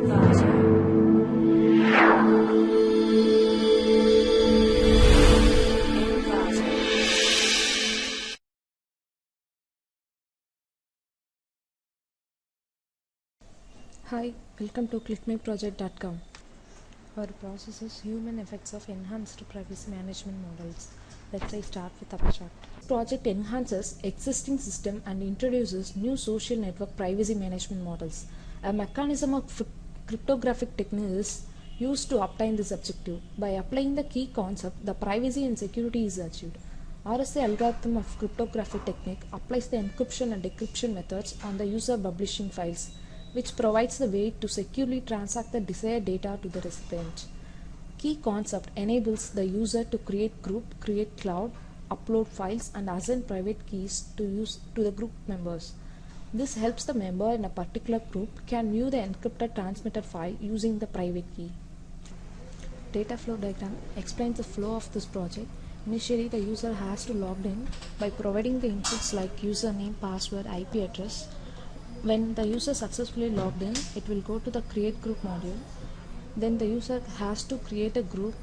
Hi, welcome to clickmyproject.com. Our process is human effects of enhanced privacy management models. Let's start with abstract. Project enhances existing system and introduces new social network privacy management models. A mechanism of cryptographic technique is used to obtain this objective. By applying the key concept, the privacy and security is achieved. RSA algorithm of cryptographic technique applies the encryption and decryption methods on the user publishing files, which provides the way to securely transact the desired data to the recipient. Key concept enables the user to create group, create cloud, upload files and assign private keys to the group members. This helps the member in a particular group can view the encrypted transmitted file using the private key. Data flow diagram explains the flow of this project. Initially, the user has to log in by providing the inputs like username, password, IP address. When the user successfully logged in, it will go to the create group module. Then the user has to create a group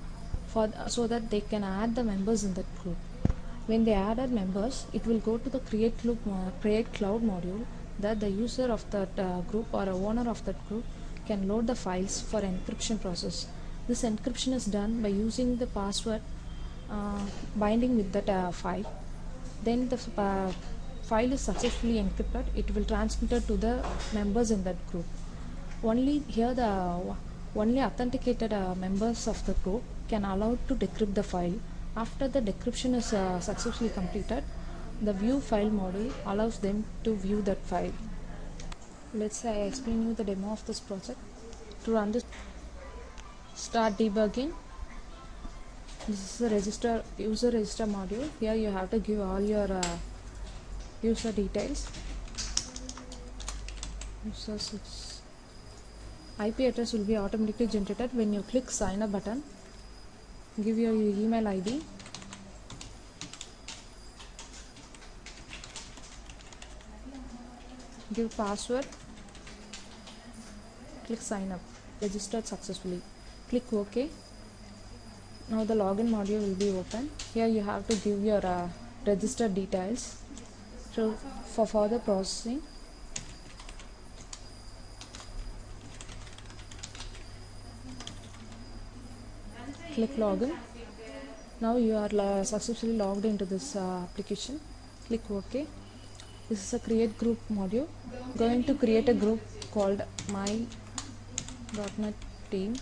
so that they can add the members in that group. When they added members, it will go to the create cloud module that the user of that group or a owner of that group can load the files for encryption process. This encryption is done by using the password binding with that file. Then the file is successfully encrypted. It will transmit it to the members in that group. Only authenticated members of the group can allow to decrypt the file. After the decryption is successfully completed, the view file module allows them to view that file. Let's say I explain you the demo of this project. To run this, start debugging. This is the user register module. Here you have to give all your user details. User 6. IP address will be automatically generated when you click sign up button. Give your email ID. Give password. Click sign up. Registered successfully. Click OK. Now the login module will be open. Here you have to give your registered details. So for further processing, click login. Now you are successfully logged into this application. Click OK. This is a create group module. Going to create a group called my.net team,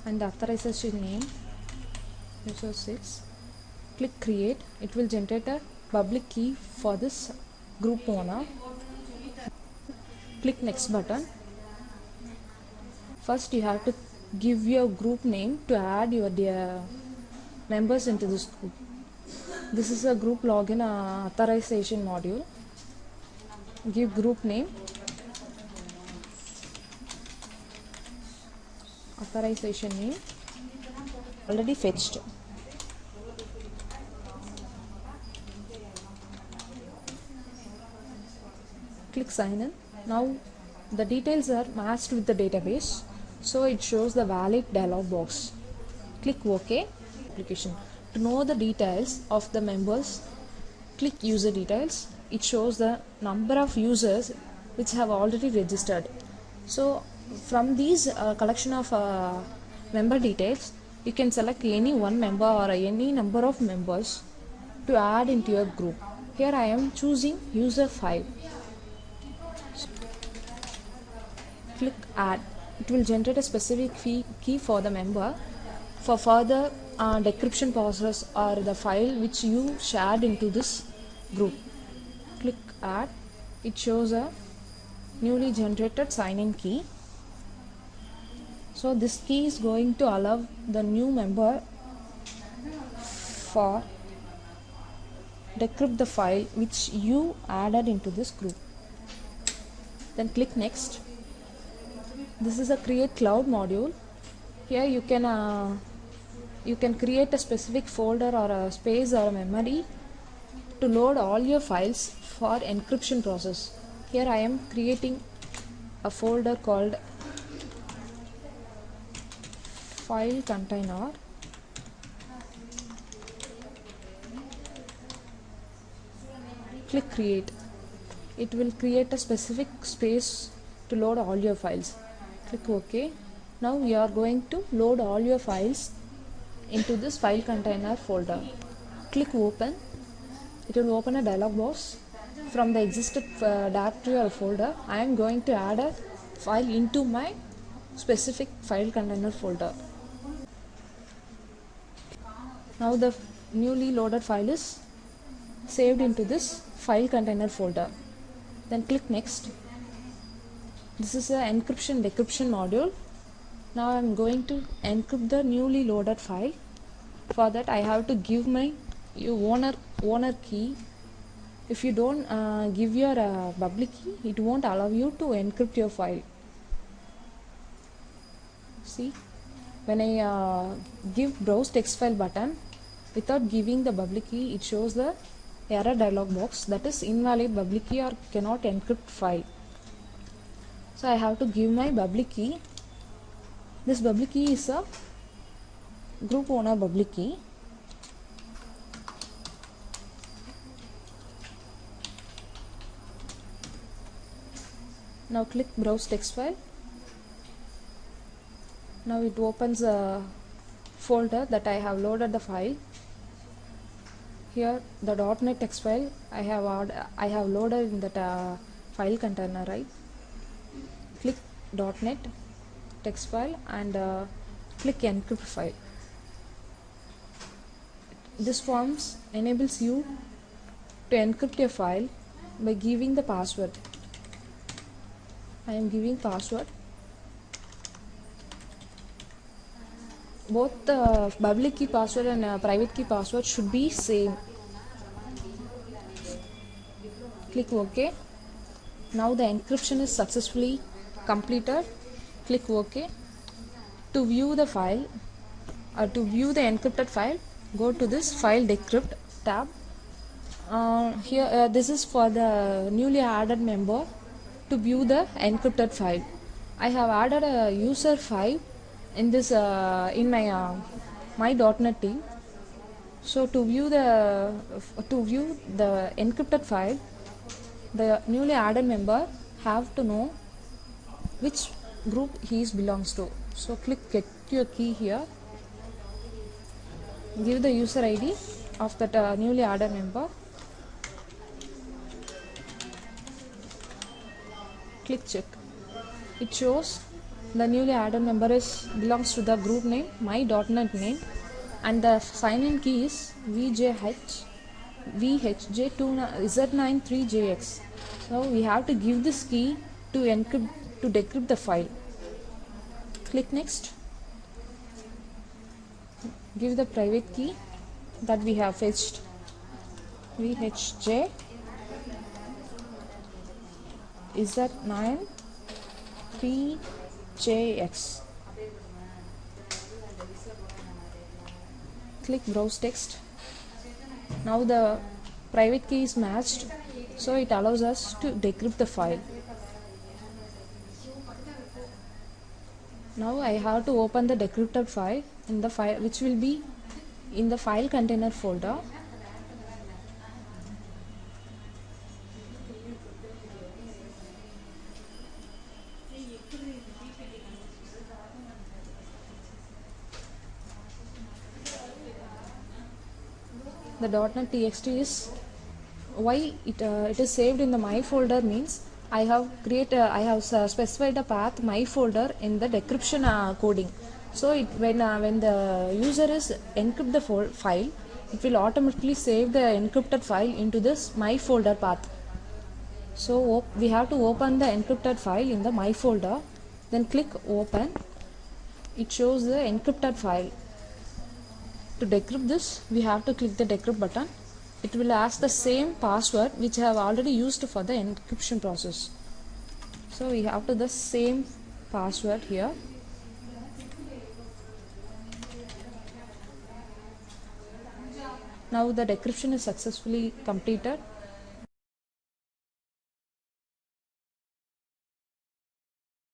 and the authorization name user 6. Click create. It will generate a public key for this group owner. Click next button. First you have to give your group name to add your members into this group. This is a group login authorization module. Give group name, authorization name already fetched. Click sign in. Now the details are matched with the database, so it shows the valid dialog box. Click OK. Application. To know the details of the members, click user details. It shows the number of users which have already registered. So from these collection of member details, you can select any one member or any number of members to add into your group. Here I am choosing user 5. Click add. It will generate a specific key for the member for further decryption process or the file which you shared into this group. Click add. It shows a newly generated sign-in key. So this key is going to allow the new member for decrypt the file which you added into this group. Then click next. This is a create cloud module. Here you can create a specific folder or a space or a memory to load all your files for encryption process. Here I am creating a folder called file container. Click create. It will create a specific space to load all your files. Click OK. Now we are going to load all your files into this file container folder. Click open. It will open a dialog box. From the existed directory or folder, I am going to add a file into my specific file container folder. Now the newly loaded file is saved into this file container folder. Then click next. This is an encryption decryption module. Now I am going to encrypt the newly loaded file. For that I have to give my owner key. If you don't give your public key, it won't allow you to encrypt your file. See, when I give browse text file button without giving the public key, it shows the error dialog box, that is invalid public key or cannot encrypt file. So I have to give my public key. This public key is a group owner public key. Now click browse text file. Now it opens a folder that I have loaded the file. Here the .NET text file I have loaded in that file container, right? Click .NET text file and click encrypt file. This forms enables you to encrypt your file by giving the password. I am giving password. Both the public key password and private key password should be same. Click OK. Now the encryption is successfully completed. Click OK. To view the file or to view the encrypted file, go to this file decrypt tab. Here this is for the newly added member to view the encrypted file. I have added a user 5 in this in my my.NET team. So to view the encrypted file, the newly added member have to know which group he belongs to. So click get your key here. Give the user ID of that newly added member. Click check. It shows the newly added member belongs to the group name my.NET name, and the sign-in key is VHJ2Z93JX. So we have to give this key to decrypt the file. Click next. Give the private key that we have fetched, VHJ Z93JX. Click browse text. Now the private key is matched, so it allows us to decrypt the file. Now I have to open the decrypted file in the file, which will be in the file container folder. The .NET txt is why it is saved in the my folder means I have specified a path my folder in the decryption coding. So when the user is encrypt the file, it will automatically save the encrypted file into this my folder path. So we have to open the encrypted file in the my folder, then click open. It shows the encrypted file. To decrypt this, we have to click the decrypt button. It will ask the same password which I have already used for the encryption process. So we have to the same password here. Now the decryption is successfully completed.